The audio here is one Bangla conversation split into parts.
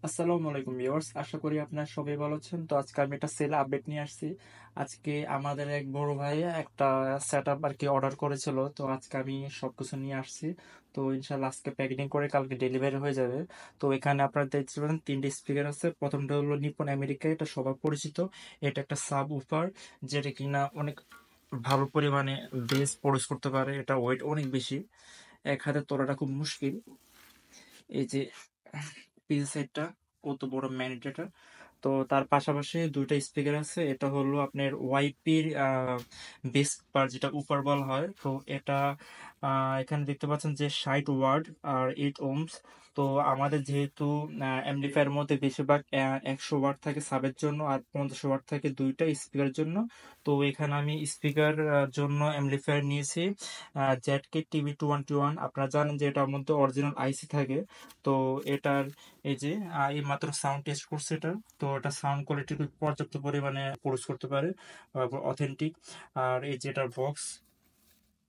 আসসালামু আলাইকুম ভিউয়ার্স, আশা করি আপনারা সবাই ভালো আছেন। তো আজকে আমি একটা সেল আপডেট নিয়ে আসছি। আজকে আমাদের এক বড় ভাই একটা সেটআপ আর কি অর্ডার করেছিল, তো আজকে আমি সবকিছু নিয়ে আসছি। তো ইনশাল্লাহ আজকে প্যাকেটিং করে কালকে ডেলিভারি হয়ে যাবে। তো এখানে আপনারা দেখতে পারেন তিনটে স্পিকার আছে। প্রথমটা হলো নিপন আমেরিকা, এটা সবার পরিচিত। এটা একটা সাব উফার, যেটা কিনা অনেক ভালো পরিমাণে বেস প্রডিউস করতে পারে। এটা ওয়েট অনেক বেশি, এক হাতে তোলাটা খুব মুশকিল। এই যে পিস সেটটা কত বড় ম্যানিটেটার। তো তার পাশাপাশি দুইটা স্পিকার আছে। এটা হলো আপনার ওয়াইপির বেস বার, যেটা উপর বলা হয়। তো এটা এখানে দেখতে পাচ্ছেন যে 60 ওয়াট আর 8 ওহমস। তো আমাদের যেহেতু অ্যাম্পলিফায়ার মধ্যে বেশিরভাগ 100 ওয়াট থাকে সাবের জন্য, আর 50 ওয়াট থাকে দুইটা স্পিকারের জন্য। তো এখানে আমি স্পিকার জন্য অ্যাম্পলিফায়ার নিয়েছি জেডকে টিভি 221। আপনারা জানেন যে এটার মধ্যে অরিজিনাল আইসি থাকে। তো এটার এই যে এই মাত্র সাউন্ড টেস্ট করছে এটা। তো এটা সাউন্ড কোয়ালিটি খুব পর্যাপ্ত পরিমাণে প্রডিউস করতে পারে, অথেন্টিক। আর এই যে এটার বক্স,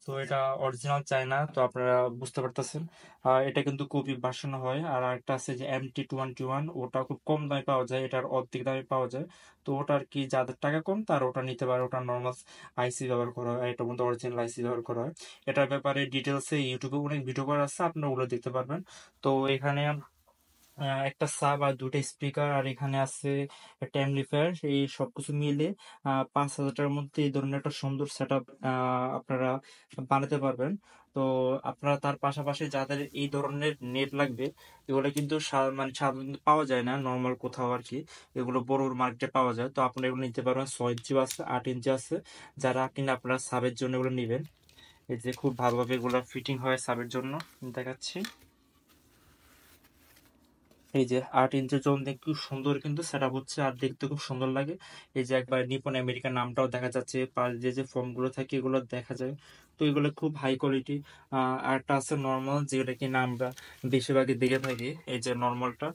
তো এটা অরিজিনাল চায়না, তো আপনারা বুঝতে পারতেছেন। আর এটা কিন্তু খুবই বাসানো হয়। আর একটা আছে যে MT 221, ওটা খুব কম দামে পাওয়া যায়, এটার অর্ধেক দামে পাওয়া যায়। তো ওটা আর কি যাদের টাকা কম তারা ওটা নিতে পারে। ওটা নর্মাল আইসি ব্যবহার করা হয়, এটার মধ্যে অরিজিনাল আইসি ব্যবহার করা হয়। এটার ব্যাপারে ডিটেলসে ইউটিউবে অনেক ভিডিও করা আছে, আপনারা ওগুলো দেখতে পারবেন। তো এখানে একটা সাব আর দুটো স্পিকার, আর এখানে আছে একটা অ্যাম্পলিফায়ার, এই সবকিছু মিলে 5,000 টাকার মধ্যে এই ধরনের একটা সুন্দর সেট আপ আপনারা বানাতে পারবেন। তো আপনারা তার পাশাপাশি যাদের এই ধরনের নেট লাগবে, এগুলো কিন্তু মানে সাধারণত পাওয়া যায় না নর্মাল কোথাও আর কি। এগুলো বড় বড় মার্কেটে পাওয়া যায়। তো আপনারা এগুলো নিতে পারবেন। 6 ইঞ্চি আছে, 8 ইঞ্চি আছে, যারা কিনা আপনারা সাবের জন্য এগুলো নেবেন। এই যে খুব ভালোভাবে এগুলো ফিটিং হয় সাবের জন্য, দেখাচ্ছি। এই যে 8 ইঞ্চের জন্য খুব সুন্দর কিন্তু সেট আপ হচ্ছে, আর দেখতে খুব সুন্দর লাগে। এই যে একবার নিপন আমেরিকার নামটাও দেখা যাচ্ছে, পাশ দিয়ে যে ফর্ম গুলো থাকে এগুলো দেখা যায়। তো এগুলো খুব হাই কোয়ালিটি। আর একটা আছে নর্মাল, যেটা কিনা আমরা বেশিরভাগই দেখে থাকি, এই যে নর্মালটা।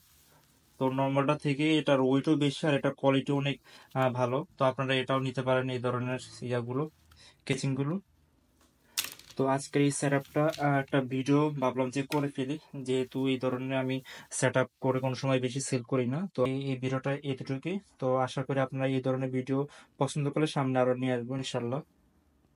তো নর্মালটা থেকে এটার ওয়েটও বেশি আর এটার কোয়ালিটি অনেক ভালো। তো আপনারা এটাও নিতে পারেন, এই ধরনের ইয়াগুলো, কেচিং গুলো। তো আজকের এই সেট আপটা একটা ভিডিও ভাবলাম যে করে ফেলি, যেহেতু এই ধরনের আমি সেট আপ করে কোনো সময় বেশি সেল করি না। তো এই ভিডিওটা এতটুকুই। তো আশা করি আপনারা এই ধরনের ভিডিও পছন্দ করলে সামনে আরো নিয়ে আসবো ইনশাল্লাহ।